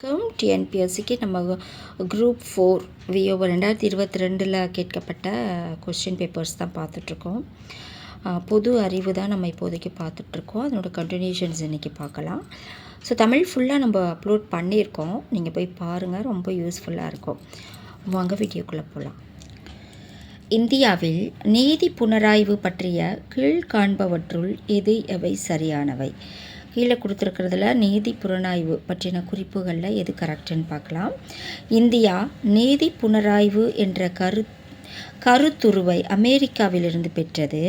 டிஎன்பிஎஸ்சிக்கு நம்ம group 4 VO 2022 கேட்கப்பட்ட question papers தான் பார்த்துட்ருக்கோம். பொது அறிவு தான் நம்ம இப்போதைக்கு பார்த்துட்ருக்கோம். அதனோட கண்டினியூஷன்ஸ் இன்றைக்கி பார்க்கலாம். ஸோ தமிழ் ஃபுல்லாக நம்ம அப்லோட் பண்ணியிருக்கோம். நீங்கள் போய் பாருங்கள், ரொம்ப யூஸ்ஃபுல்லாக இருக்கும். வாங்க வீடியோக்குள்ளே போகலாம். இந்தியாவில் நீதி புனராய்வு பற்றிய கீழ்காண்பவற்றுள் எவை சரியானவை? கீழே கொடுத்துருக்கிறதுல நீதி புலனாய்வு பற்றின குறிப்புகளில் எது கரெக்டுன்னு பார்க்கலாம். இந்தியா நீதி புனராய்வு என்ற கருத்துருவை அமெரிக்காவிலிருந்து பெற்றது.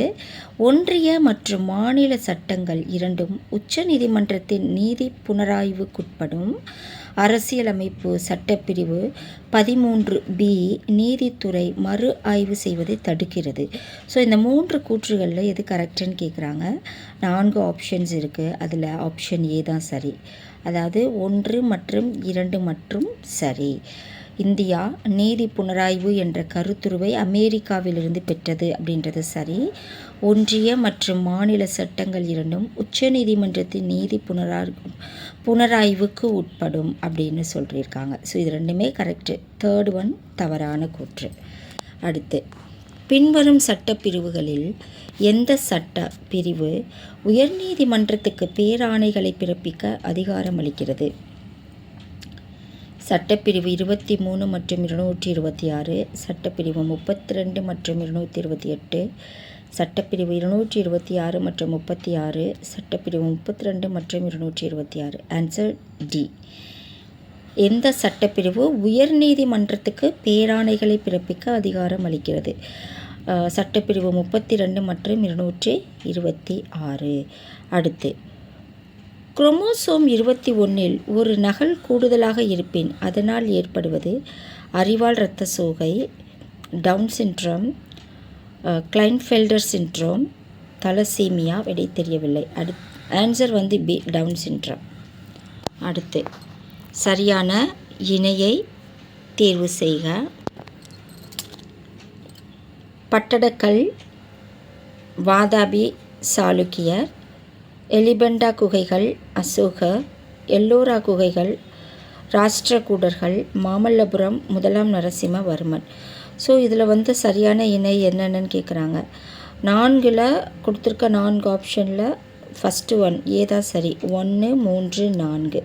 ஒன்றிய மற்றும் மாநில சட்டங்கள் இரண்டும் உச்ச நீதிமன்றத்தின் நீதி புனராய்வுக்குட்படும். அரசியலமைப்பு சட்டப்பிரிவு 13B நீதித்துறை மறு ஆய்வு செய்வதை தடுக்கிறது. ஸோ இந்த 3 கூற்றுகளில் எது கரெக்டுன்னு கேட்குறாங்க. 4 ஆப்ஷன்ஸ் இருக்குது. அதில் ஆப்ஷன் ஏ தான் சரி. அதாவது 1 மற்றும் 2 மற்றும் சரி. இந்தியா நீதி புனராய்வு என்ற கருத்துருவை அமெரிக்காவிலிருந்து பெற்றது அப்படின்றது சரி. ஒன்றிய மற்றும் மாநில சட்டங்கள் இரண்டும் உச்ச நீதிமன்றத்தின் நீதி புனராய்வுக்கு உட்படும் அப்படின்னு சொல்லியிருக்காங்க. ஸோ இது ரெண்டுமே கரெக்டு. 3rd ஒன் தவறான கூற்று. அடுத்து, பின்வரும் சட்டப்பிரிவுகளில் எந்த சட்ட பிரிவு உயர்நீதிமன்றத்துக்கு பேராணைகளை பிறப்பிக்க அதிகாரம் அளிக்கிறது? சட்டப்பிரிவு 23 மற்றும் 226, சட்டப்பிரிவு 32 மற்றும் 228, சட்டப்பிரிவு 226 மற்றும் 36, சட்டப்பிரிவு 32 மற்றும் 226. Answer D. எந்த சட்டப்பிரிவு உயர்நீதிமன்றத்துக்கு பேராணைகளை பிறப்பிக்க அதிகாரம் அளிக்கிறது? சட்டப்பிரிவு 32 மற்றும் 226. அடுத்து, குரோமோசோம் 21 ஒரு நகல் கூடுதலாக இருப்பின் அதனால் ஏற்படுவது அறிவால் இரத்த சோகை, Down syndrome, Klinefelter syndrome, thalassemia. விடை தெரியவில்லை. Answer B, Down syndrome. அடுத்து, சரியான இணையை தேர்வு செய்க. பட்டடக்கல் வாதாபி சாளுக்கியர், எலிபெண்டா குகைகள் அசோகர், எல்லோரா குகைகள் ராஷ்டிரகூடர்கள், மாமல்லபுரம் 1ஆம் நரசிம்மவர்மன். ஸோ இதில் சரியான இணை என்னென்னு கேட்குறாங்க. 4ல் கொடுத்துருக்க 4 ஆப்ஷனில் ஃபஸ்ட்டு ஒன் ஏதா சரி. 1, 3, 4.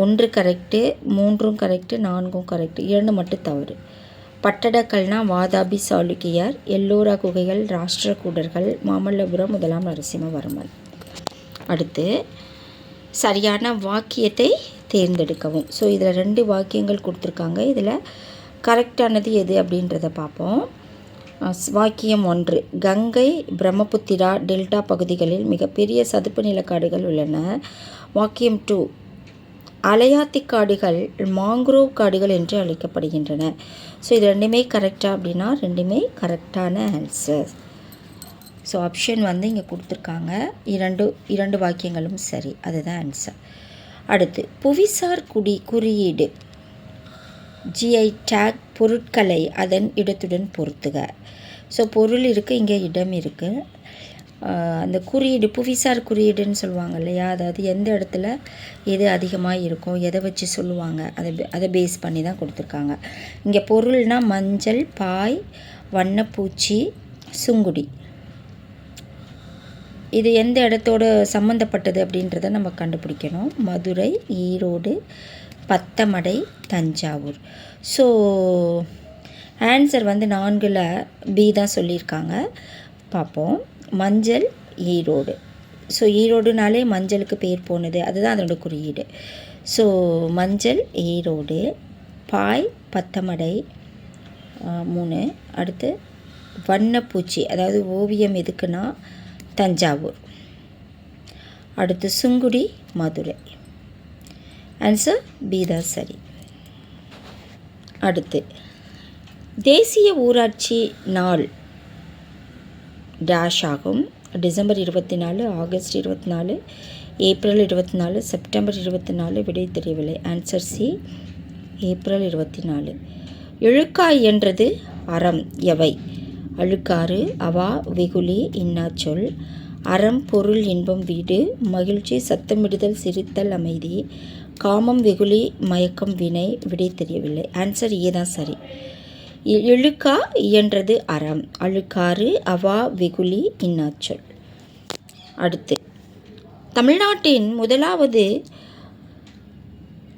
1 கரெக்டு, 3ம் கரெக்டு, 4ம் கரெக்டு, 2 மட்டும் தவறு. பட்டடக்கல்னா வாதாபி சாளுக்கியர், எல்லோரா குகைகள் ராஷ்டிரகூடர்கள், மாமல்லபுரம் 1ஆம் நரசிம்மவர்மன். அடுத்து, சரியான வாக்கியத்தை தேர்ந்தெடுக்கவும். ஸோ இதில் 2 வாக்கியங்கள் கொடுத்துருக்காங்க. இதில் கரெக்டானது எது அப்படின்றத பார்ப்போம். வாக்கியம் 1, கங்கை பிரம்மபுத்திரா டெல்டா பகுதிகளில் மிகப்பெரிய சதுப்பு நிலக்காடுகள் உள்ளன. வாக்கியம் 2, அலையாத்தி காடுகள் மாங்க்ரோவ் காடுகள் என்று அழைக்கப்படுகின்றன. ஸோ இது ரெண்டுமே கரெக்டாக அப்படின்னா ரெண்டுமே கரெக்டான ஆன்சர். ஸோ ஆப்ஷன் இங்கே கொடுத்துருக்காங்க. இரண்டு வாக்கியங்களும் சரி. அதுதான் ஆன்சர். அடுத்து, புவிசார் குறியீடு ஜிஐ டேக் பொருட்களை அதன் இடத்துடன் பொருத்துக. ஸோ பொருள் இருக்குது, இங்கே இடம் இருக்குது. அந்த குறியீடு புவிசார் குறியீடுன்னு சொல்லுவாங்க இல்லையா, அதாவது எந்த இடத்துல எது அதிகமாக இருக்கும், எதை வச்சு சொல்லுவாங்க, அதை பேஸ் பண்ணி தான் கொடுத்துருக்காங்க. இங்கே பொருள்னால் மஞ்சள், பாய், வண்ணப்பூச்சி, சுங்குடி. இது எந்த இடத்தோடு சம்மந்தப்பட்டது அப்படின்றத நம்ம கண்டுபிடிக்கணும். மதுரை, ஈரோடு, பத்தமடை, தஞ்சாவூர். ஸோ ஆன்சர் 4ல் பி தான் சொல்லியிருக்காங்க. பார்ப்போம். மஞ்சள், ஈரோடு. ஸோ ஈரோடுனாலே மஞ்சளுக்கு பேர் போனது, அதுதான் அதோட குறியீடு. ஸோ மஞ்சள், ஈரோடு. பாய், பத்தமடை 3. அடுத்து வண்ணப்பூச்சி, அதாவது ஓவியம் எதுக்குன்னா தஞ்சாவூர். அடுத்து சுங்குடி, மதுரை. ஆன்சர் பி தான் சரி. அடுத்து, தேசிய ஊராட்சி நாள் டேஷ் ஆகும். December 24, August 24, April 24, September 24. விடை தெரியவில்லை. Answer C, April 24. எழுக்காய் என்றது அறம் எவை? அழுக்காறு, அவா, வெகுளி, இன்னாச்சொல். அறம், பொருள், இன்பம், வீடு, மகிழ்ச்சி, சத்தமிடுதல், சிரித்தல், அமைதி, காமம் வெகுளி மயக்கம் வினை. விடை தெரியவில்லை. ஆன்சர் ஏ தான் சரி. இழுக்கா இயன்றது அறம். அழுக்காறு அவா வெகுளி இன்னாச்சொல். அடுத்து தமிழ்நாட்டின் முதலாவது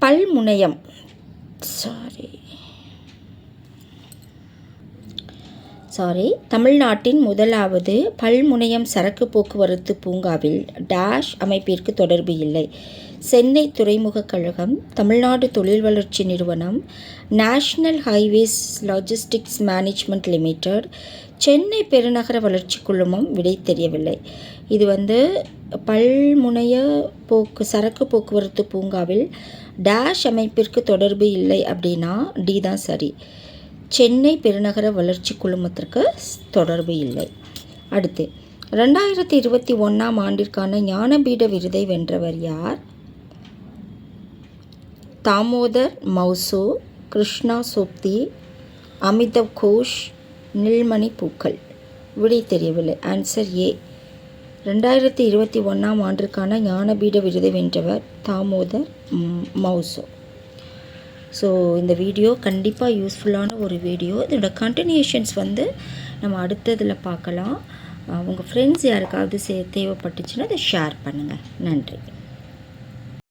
பல்முனையம் தமிழ்நாட்டின் முதலாவது பல்முனையம் சரக்கு போக்குவரத்து பூங்காவில் டேஷ் அமைப்பிற்கு தொடர்பு இல்லை. சென்னை துறைமுகக் கழகம், தமிழ்நாடு தொழில் வளர்ச்சி நிறுவனம், national highways logistics management limited, Chennai பெருநகர வளர்ச்சி குழுமம். விடை தெரியவில்லை. இது பல்முனைய சரக்கு போக்குவரத்து பூங்காவில் டேஷ் அமைப்பிற்கு தொடர்பு இல்லை அப்படின்னா டி தான் சரி. சென்னை பெருநகர வளர்ச்சி குழுமத்திற்கு தொடர்பு இல்லை. அடுத்து 2021 ஆண்டிற்கான ஞானபீட விருதை வென்றவர் யார்? தாமோதர் மௌசோ, கிருஷ்ணா சோப்தி, அமிதவ் கோஷ், நில்மணி பூக்கல். விடை தெரியவில்லை. Answer A. 2021 ஆண்டிற்கான ஞானபீட விருதை வென்றவர் தாமோதர் மௌசோ. ஸோ இந்த வீடியோ கண்டிப்பாக யூஸ்ஃபுல்லான ஒரு வீடியோ. இதோட கண்டினியூஷன்ஸ் நம்ம அடுத்ததில் பார்க்கலாம். உங்கள் ஃப்ரெண்ட்ஸ் யாருக்காவது தேவைப்பட்டுச்சுன்னா அதை ஷேர் பண்ணுங்கள். நன்றி.